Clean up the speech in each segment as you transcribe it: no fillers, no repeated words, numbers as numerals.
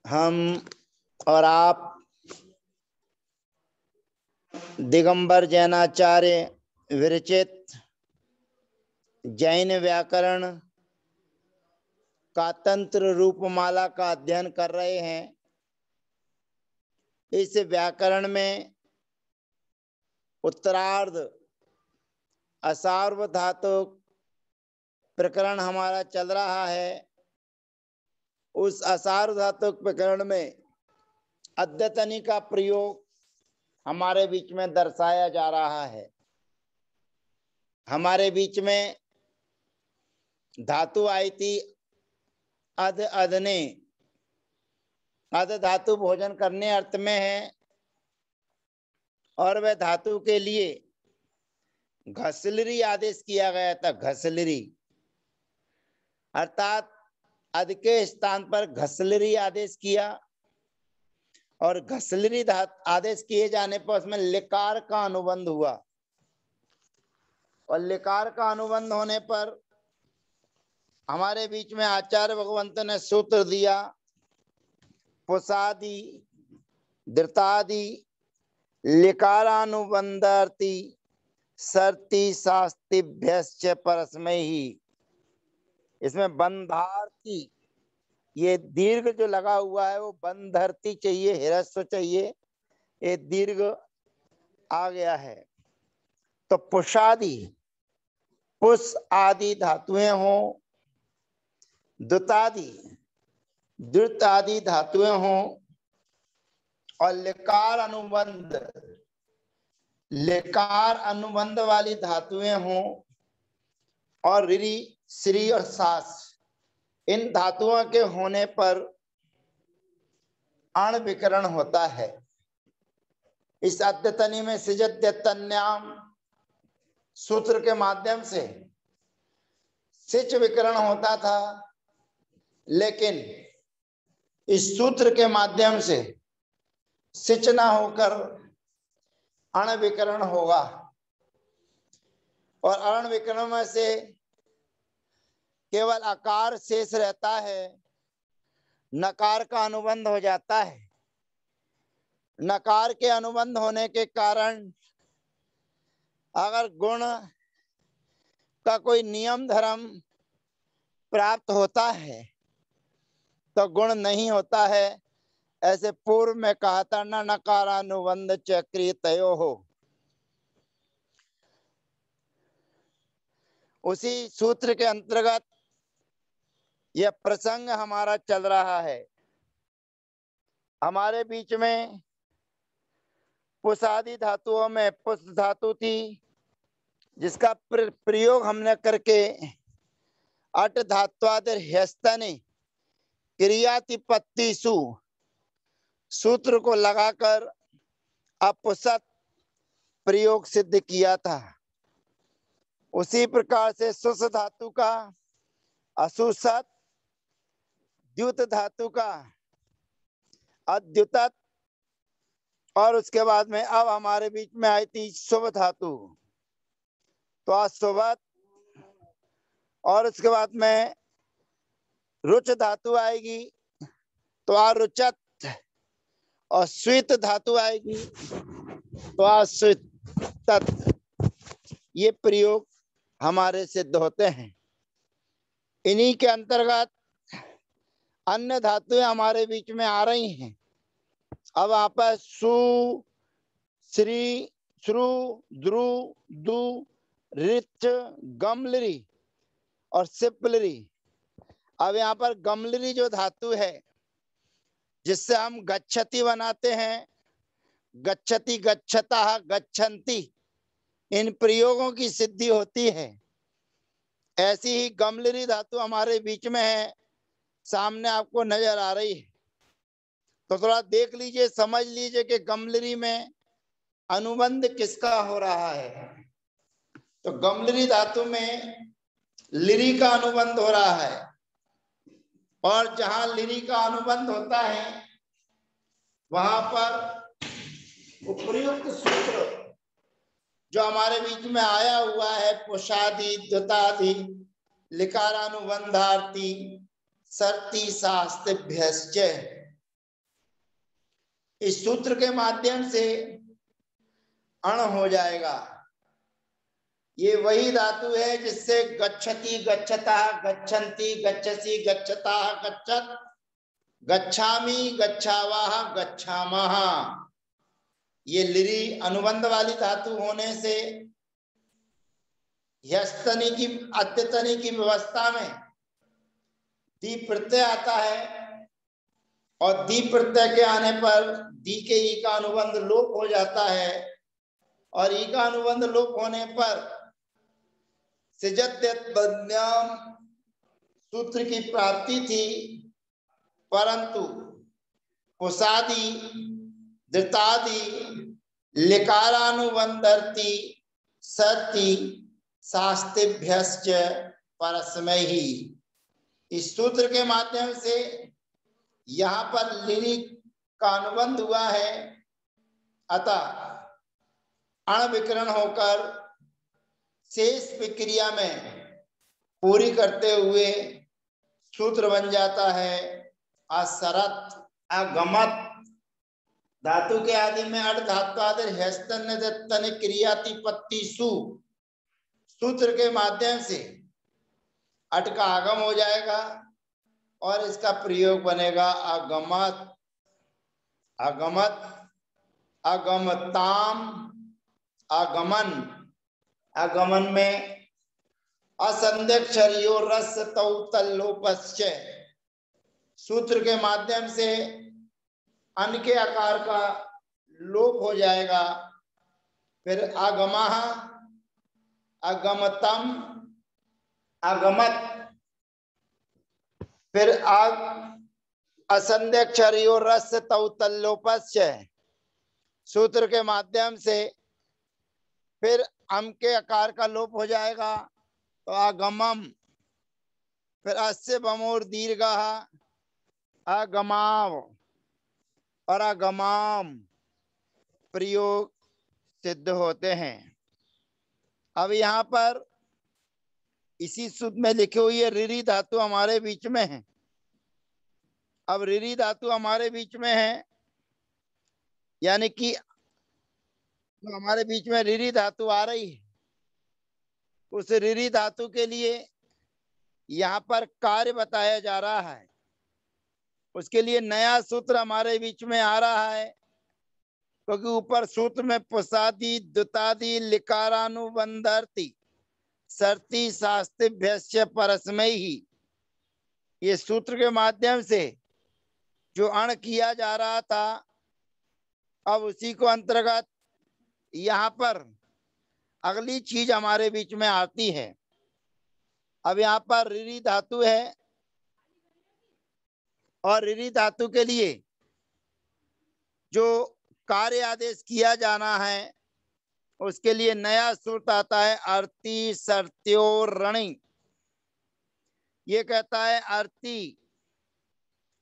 हम और आप दिगंबर जैनाचार्य विरचित जैन व्याकरण का तंत्र रूपमाला का अध्ययन कर रहे हैं। इस व्याकरण में उत्तरार्ध असार्वधातुक प्रकरण हमारा चल रहा है। उस असार्वधातुक प्रकरण में अद्यतनी का प्रयोग हमारे बीच में दर्शाया जा रहा है। हमारे बीच में धातु आई थी अध अधने। अध धातु भोजन करने अर्थ में है और वह धातु के लिए घसलरी आदेश किया गया था। घसलरी अर्थात अध के स्थान पर घसलरी आदेश किया और घसलरी आदेश किए जाने पर उसमें लिकार का अनुबंध हुआ और लिकार का अनुबंध होने पर हमारे बीच में आचार्य भगवंत ने सूत्र दिया पुषादि धृतादि लिकारानुबंधार्थी सर्ति शास्तिभ्यश्च परस्मै ही। इसमें बंधार्थी ये दीर्घ जो लगा हुआ है वो बंधरती चाहिए, हिरस्व चाहिए, ये दीर्घ आ गया है। तो पुषादि पुष आदि धातुएं हो, द्युतादि द्युत आदि धातुएं हो और लिकार अनुबंध वाली धातुएं हो और ऋरी श्री और सास, इन धातुओं के होने पर अण विकरण होता है। इस अद्यतनी में सिजद्यतन्याम सूत्र के माध्यम से सिच विकरण होता था, लेकिन इस सूत्र के माध्यम से सिच ना होकर अण विकरण होगा और अण विकरण में से केवल आकार शेष रहता है, नकार का अनुबंध हो जाता है। नकार के अनुबंध होने के कारण अगर गुण का कोई नियम धर्म प्राप्त होता है तो गुण नहीं होता है। ऐसे पूर्व में कहा था न नकारानुबंध चक्रीय तयो हो। उसी सूत्र के अंतर्गत यह प्रसंग हमारा चल रहा है। हमारे बीच में पुषादि धातुओं में पुष धातु थी, जिसका प्रयोग हमने करके अट धात्वादिर ह्यस्तने क्रियातिपत्तिषु सूत्र को लगाकर अपुसत प्रयोग सिद्ध किया था। उसी प्रकार से सुस धातु का असुसत, द्युत धातु का अद्युतत और उसके बाद में अब हमारे बीच में आई थी शुभ धातु, तो अशुभत और उसके बाद में रुच धातु आएगी तो अरुचत और स्वित धातु आएगी तो अस्वितत। ये प्रयोग हमारे सिद्ध होते हैं। इन्हीं के अंतर्गत अन्य धातुएं हमारे बीच में आ रही हैं। अब आप सु, श्री, श्रु, द्रु, दु, ऋच, गमलरी और सिपलरी। अब यहाँ पर गमलरी जो धातु है जिससे हम गच्छति बनाते हैं, गच्छति, गच्छता, गच्छन्ति, इन प्रयोगों की सिद्धि होती है। ऐसी ही गमलरी धातु हमारे बीच में है, सामने आपको नजर आ रही है। तो थोड़ा देख लीजिए, समझ लीजिए कि गमलरी में अनुबंध किसका हो रहा है। तो गमलरी धातु में लिरी का अनुबंध हो रहा है और जहां लिरी का अनुबंध होता है वहां पर उपयुक्त सूत्र जो हमारे बीच में आया हुआ है पुषादि द्युतादि लिकारानुबंधार्थी सर्ति शास्तिभ्यश्च, इस सूत्र के माध्यम से अण हो जाएगा। ये वही धातु है जिससे गच्छति, गच्छता, गच्छन्ति, गच्छसि, गच्छता, गच्छत, गच्छामि, गच्छावः, गच्छामः। ये लिरी अनुबंध वाली धातु होने से ह्यस्तनी की अत्यतनी की व्यवस्था में दी प्रत्यय आता है और दी प्रत्यय के आने पर दी के ई का अनुबंध लोप हो जाता है और ई का अनुबंध लोप होने पर सिजत्यत्पद्याम सूत्र की प्राप्ति थी, परंतु पुसादि धृतादि लिकारानुबंधर्ति सति शास्तिभ्यश्च परस्मै ही। इस सूत्र के माध्यम से यहाँ पर लिरी का अनुबंध हुआ है, अतः अण विकरण होकर शेष प्रक्रिया में पूरी करते हुए सूत्र बन जाता है असरत अगमत। धातु के आदि में अड़ धात्वादि हस्तन क्रियातिपत्ति सु सूत्र के माध्यम से अट का आगम हो जाएगा और इसका प्रयोग बनेगा अगमत। अगमत, अगमताम, आगमन। आगमन में असंध्यक्षरियो रस तौ तल्लोपश्च सूत्र के माध्यम से अन के आकार का लोप हो जाएगा। फिर आगमः, अगमतम, अगमत, फिर असंध्यक्षरियो रस तौ तल्लोपश्च सूत्र के माध्यम से फिर अम के आकार का लोप हो जाएगा तो आगमम। फिर अस्य बमोर दीर्घः आगमाव और आगमाम प्रयोग सिद्ध होते हैं। अब यहाँ पर इसी सूत्र में लिखे हुई है रिरी धातु हमारे बीच में है। अब रिरी धातु हमारे बीच में है, यानी कि हमारे बीच में रिरी धातु आ रही है। उस रिरी धातु के लिए यहाँ पर कार्य बताया जा रहा है, उसके लिए नया सूत्र हमारे बीच में आ रहा है, क्योंकि ऊपर सूत्र में पुसादि द्युतादि लिकारानुबंधर्ति सर्ति शास्तिभ्यश्च परस्मै ही ये सूत्र के माध्यम से जो अण किया जा रहा था, अब उसी को अंतर्गत यहाँ पर अगली चीज हमारे बीच में आती है। अब यहाँ पर रिरी धातु है और रिरी धातु के लिए जो कार्य आदेश किया जाना है उसके लिए नया सूत्र आता है अर्ति सर्त्योरणी। ये कहता है अर्ति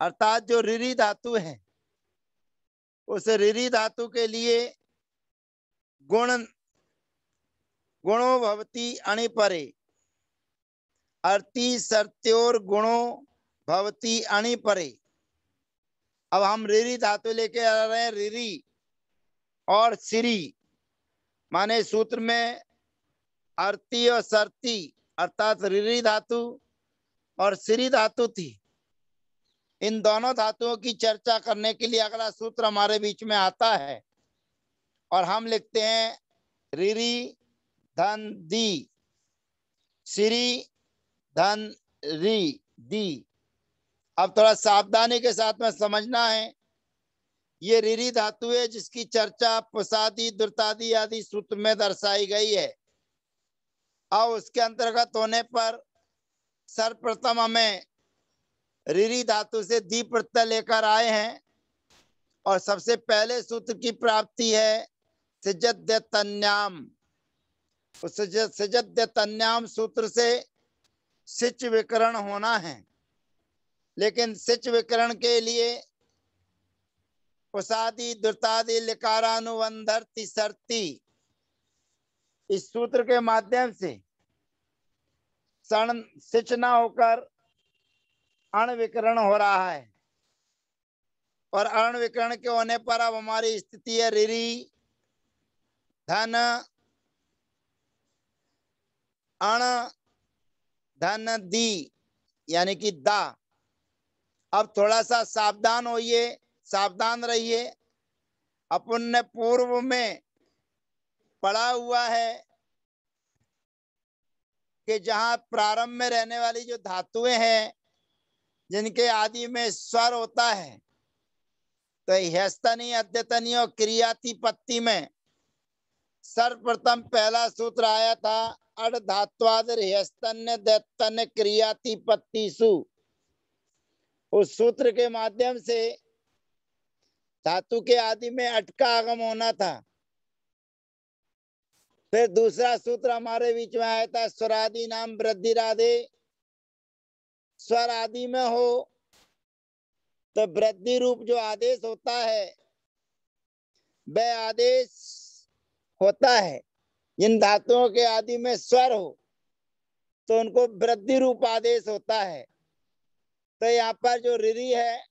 अर्थात जो रिरी धातु है उस रिरी धातु के लिए गुणो भवति अणि परे। अर्ति सर्त्योर गुणो भवति अणि परे। अब हम रिरी धातु लेके आ रहे हैं रिरी और सिरी, माने सूत्र में अर्ति और सर्ति अर्थात रिरी धातु और सिरी धातु थी। इन दोनों धातुओं की चर्चा करने के लिए अगला सूत्र हमारे बीच में आता है और हम लिखते हैं रिरी धन दी, सिरी धन री दी। अब थोड़ा सावधानी के साथ में समझना है, ये रिरी धातु है जिसकी चर्चा पुसादि द्रुतादि आदि सूत्र में दर्शाई गई है। अब उसके अंतर्गत होने पर सर्वप्रथम हमें रिरी धातु से दी प्रत्यय लेकर आए हैं और सबसे पहले सूत्र की प्राप्ति है सिजद्यतन्याम। उस सिजद्यतन्याम सूत्र से सिच विकरण होना है, लेकिन सिच विकरण के लिए पुसादि द्रुतादि लिकारानुबंधर्ति सर्ति इस सूत्र के माध्यम से सण सिच न होकर अण विकरण हो रहा है। और अर्ण विकरण के होने पर अब हमारी स्थिति है ऋरी धन अण धन दी यानी कि दा। अब थोड़ा सा सावधान होइए, सावधान रहिए। अपन ने पूर्व में पढ़ा हुआ है कि जहां प्रारंभ में रहने वाली जो धातुएं हैं जिनके आदि में स्वर होता है, तो ह्यस्तनी अद्यतनी और क्रियातिपत्ति में सर्वप्रथम पहला सूत्र आया था अड़ धात्वाद ह्यस्तन्य दैतन्य क्रियातिपत्तिषु। उस सूत्र के माध्यम से धातु के आदि में अट का आगम होना था। फिर दूसरा सूत्र हमारे बीच में आया था स्वरादि नाम वृद्धि राधे। स्वर आदि में हो तो वृद्धि रूप जो आदेश होता है वह आदेश होता है। जिन धातुओं के आदि में स्वर हो तो उनको वृद्धि रूप आदेश होता है। तो यहाँ पर जो ऋरी है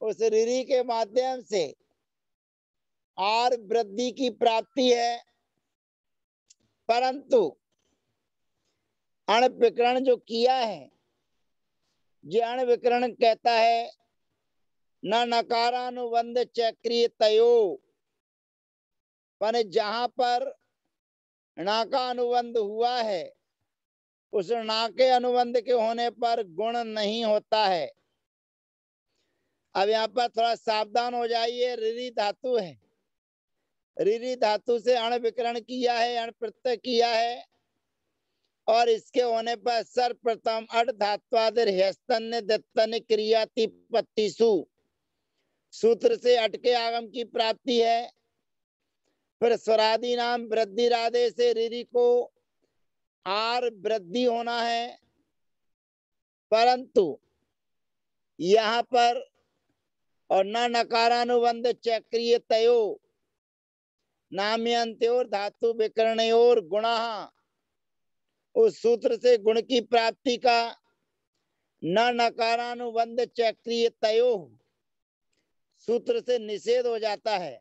उस ऋरी के माध्यम से आर वृद्धि की प्राप्ति है, परंतु अण विकरण जो किया है, जो अण विकरण कहता है न नकारानुबंध चक्रीय तयो, माने जहां पर णा का अनुबंध हुआ है उस णा के अनुबंध के होने पर गुण नहीं होता है। अब यहाँ पर थोड़ा सावधान हो जाइए। ऋरी धातु है, ऋरी धातु से अण विकरण किया है, अण प्रत्यय किया है, और इसके होने पर सर्वप्रथम अड धात्वादिर ह्यस्तन्य दत्तन्य क्रियातिपत्तिषु सूत्र से अट के आगम की प्राप्ति है। फिर स्वरादि नाम वृद्धि राधे से ऋरी को आर वृद्धि होना है, परंतु यहाँ पर और न नकारानुबंध चक्रीय तयो नाम्यंत्योर धातु विकरणयोर गुणा, उस सूत्र से गुण की प्राप्ति का न नकारानुबंध चक्रीय तयो सूत्र से निषेध हो जाता है।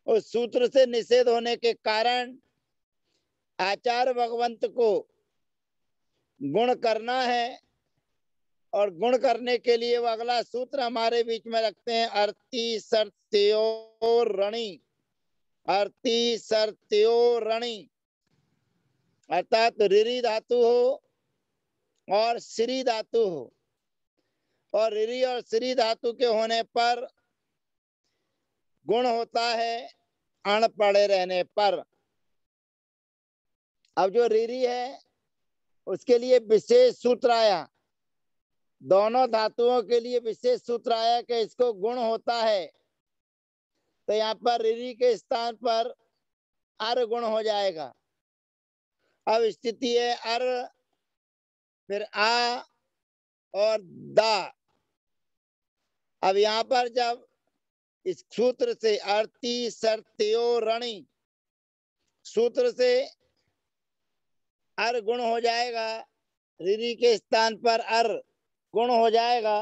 उस सूत्र से निषेध होने के कारण आचार्य भगवंत को गुण करना है, और गुण करने के लिए वो अगला सूत्र हमारे बीच में रखते हैं अर्थी सर्त्यो ऋणी। अर्थी सर्त्यो ऋणी अर्थात ऋरी धातु हो और श्री धातु हो, और ऋरी और श्री धातु के होने पर गुण होता है अण पड़े रहने पर। अब जो ऋरी है उसके लिए विशेष सूत्र आया, दोनों धातुओं के लिए विशेष सूत्र आया कि इसको गुण होता है। तो यहाँ पर ऋरी के स्थान पर अर गुण हो जाएगा। अब स्थिति है अर फिर आ और दा। अब यहाँ पर जब इस सूत्र से अर्थी सर्त्यो ऋणी सूत्र से अर गुण हो जाएगा, ऋरी के स्थान पर अर गुण हो जाएगा।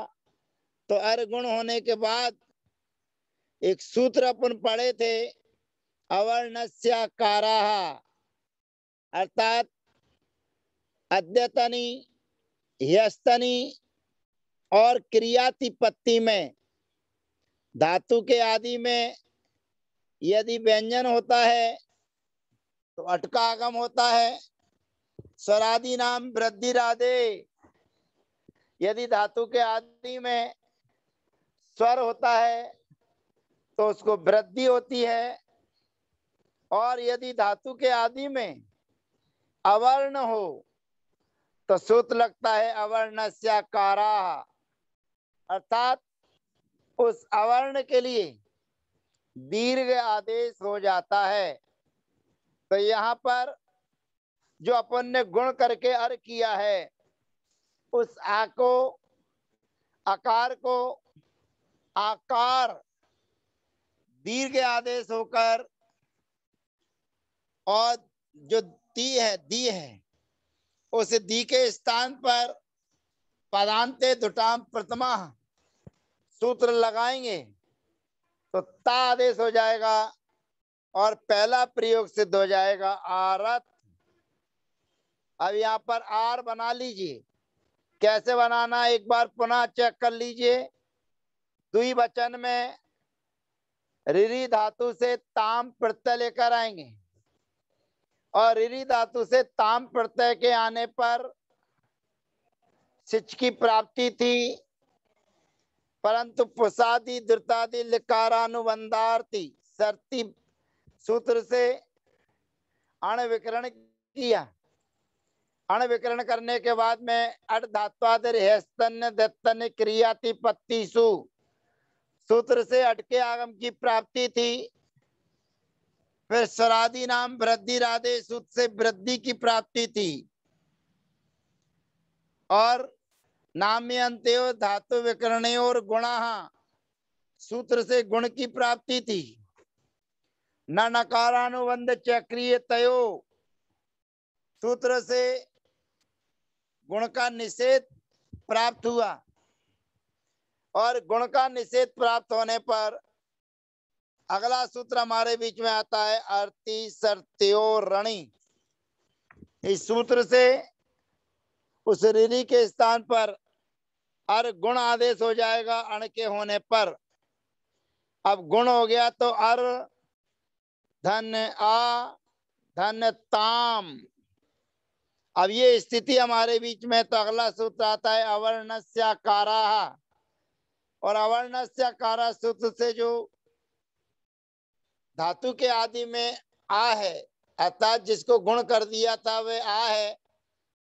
तो अर गुण होने के बाद एक सूत्र अपन पढ़े थे अवर्णस्याकाराः, अर्थात अद्यतनी ह्यस्तनी और क्रियातिपत्ति में धातु के आदि में यदि व्यंजन होता है तो अट का आगम होता है। स्वरादि नाम वृद्धि राधे, यदि धातु के आदि में स्वर होता है तो उसको वृद्धि होती है, और यदि धातु के आदि में अवर्ण हो तो सूत्र लगता है अवर्णस्याकाराः, अर्थात उस अवर्ण के लिए दीर्घ आदेश हो जाता है। तो यहाँ पर जो अपन ने गुण करके अर किया है उस आ को आकार को आकार दीर्घ आदेश होकर, और जो दी है उस दी के स्थान पर पदांते धुटाम प्रथमा सूत्र लगाएंगे तो ता आदेश हो जाएगा और पहला प्रयोग सिद्ध हो जाएगा आरत। अब यहाँ पर आर बना लीजिए। कैसे बनाना एक बार पुनः चेक कर लीजिए। द्विवचन में रिरी धातु से ताम प्रत्यय लेकर आएंगे और रिरी धातु से ताम प्रत्यय के आने पर सिच की प्राप्ति थी, परंतु पुसादी द्रुतादि लिकारानुबंधार्थी सर्ती सूत्र से अणविकरण किया। अणविकरण करने के बाद में अट धात्वादि हेस्तन्य दत्तन्य क्रियाति पत्तिसु सूत्र से अटके आगम की प्राप्ति थी। फिर स्वरादि नाम वृद्धि राधे सूत्र से वृद्धि की प्राप्ति थी और नाम्य अंत्यो धातु विकरणयोर गुणः सूत्र से गुण की प्राप्ति थी। न नकारानुबंध चक्रीय तयो सूत्र से गुण का निषेध प्राप्त हुआ और गुण का निषेध प्राप्त होने पर अगला सूत्र हमारे बीच में आता है अर्थी सर्त्यो रणि। इस सूत्र से उस ऋणी के स्थान पर अर गुण आदेश हो जाएगा अण के होने पर। अब गुण हो गया तो अर धन आ धन ताम। अब ये स्थिति हमारे बीच में तो अगला सूत्र आता है अवर्णस्याकारा और अवर्णस्याकारा सूत्र से जो धातु के आदि में आ है अर्थात जिसको गुण कर दिया था वह आ है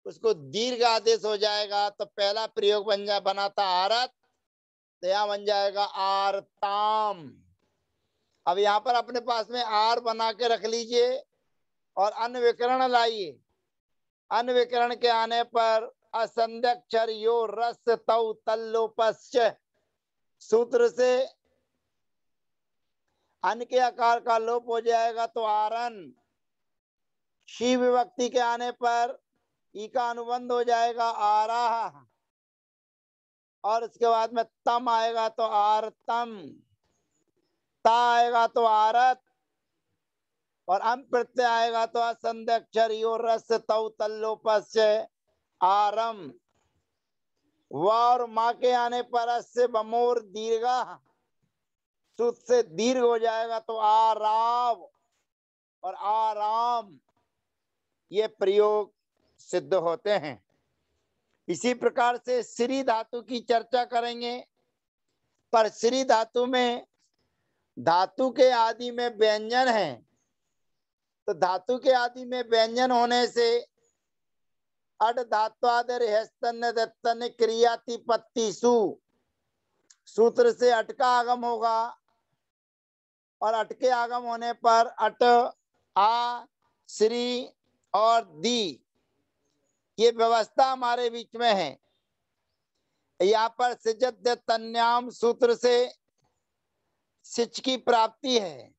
उसको दीर्घ आदेश हो जाएगा तो पहला प्रयोग बना था आरत तो यहाँ बन जाएगा आरताम। अब यहाँ पर अपने पास में आर बना के रख लीजिए और अन्विकरण लाइए। अन्विकरण के आने पर असंध्यक्षर यो रस तौ तल्लोपश्च सूत्र से अन के आकार का लोप हो जाएगा तो आरन। शी विभक्ति के आने पर ई का अनुबंध हो जाएगा आराह और इसके बाद में तम आएगा तो आरतम, ता आएगा तो आरत और अम प्रत्यय आएगा तो असंध्यक्षर यो रस तौ तल्लोपस्य आरम। व और माँ के आने पर अस्य बमोर दीर्घा सूत्र से दीर्घ हो जाएगा तो आराव और आराम ये प्रयोग सिद्ध होते हैं। इसी प्रकार से श्री धातु की चर्चा करेंगे पर श्री धातु में धातु के आदि में व्यंजन है तो धातु के आदि में व्यंजन होने से अड धात्वादर हेस्तन्य दत्तन्य क्रियाति पत्तिसु सूत्र से अट का आगम होगा और अट के आगम होने पर अट आ श्री और दी ये व्यवस्था हमारे बीच में है। यहाँ पर सिजत तन्याम सूत्र से सिच की प्राप्ति है।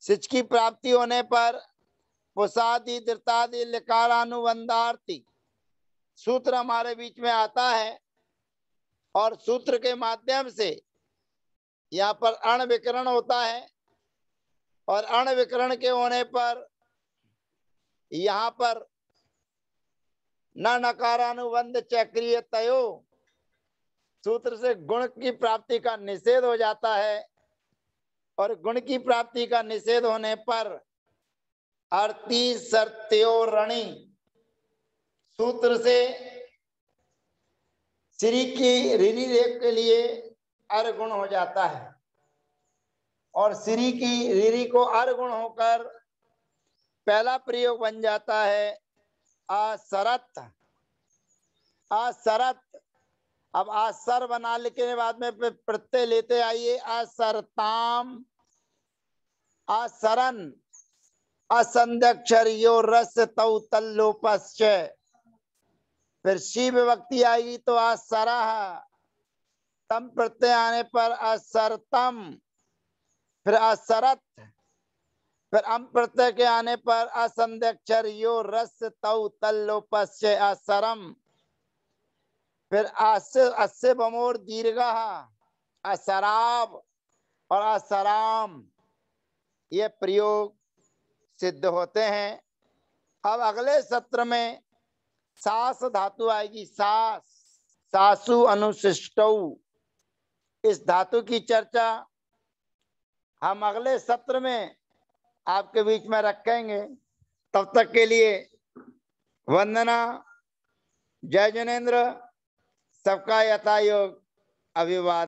सिच की प्राप्ति होने पर पुसादि दृतादि लिकारानुबंधार्थी सूत्र हमारे बीच में आता है और सूत्र के माध्यम से यहाँ पर अण विकरण होता है और अण विकरण के होने पर यहाँ पर न नकारानुबंध चक्रीय तयो सूत्र से गुण की प्राप्ति का निषेध हो जाता है और गुण की प्राप्ति का निषेध होने पर अर्थी सर्त्यो रणि सूत्र से श्री की ऋणी रेख के लिए अर गुण हो जाता है और श्री की ऋणी को अर गुण होकर पहला प्रयोग बन जाता है असरत। असरत अब असर बना के बाद में प्रत्यय लेते आइए असरताम असरन असंध्यक्षर यो रस तौ तल्लोपश्च फिर शी विभक्ति आएगी तो असरह तम प्रत्यय आने पर असरतम फिर असरत फिर अम प्रत्यय के आने पर असंध्यक्षर यो रस तौ तल्लोपश्च असरम फिर अस्य अस्य बमोर दीर्घः, असराब और असराम ये प्रयोग सिद्ध होते हैं। अब अगले सत्र में सास धातु आएगी, सास, सासु अनुशिष्टौ। इस धातु की चर्चा हम अगले सत्र में आपके बीच में रखेंगे। तब तक के लिए वंदना, जय जनेन्द्र, सबका यथायोग अभिवादन।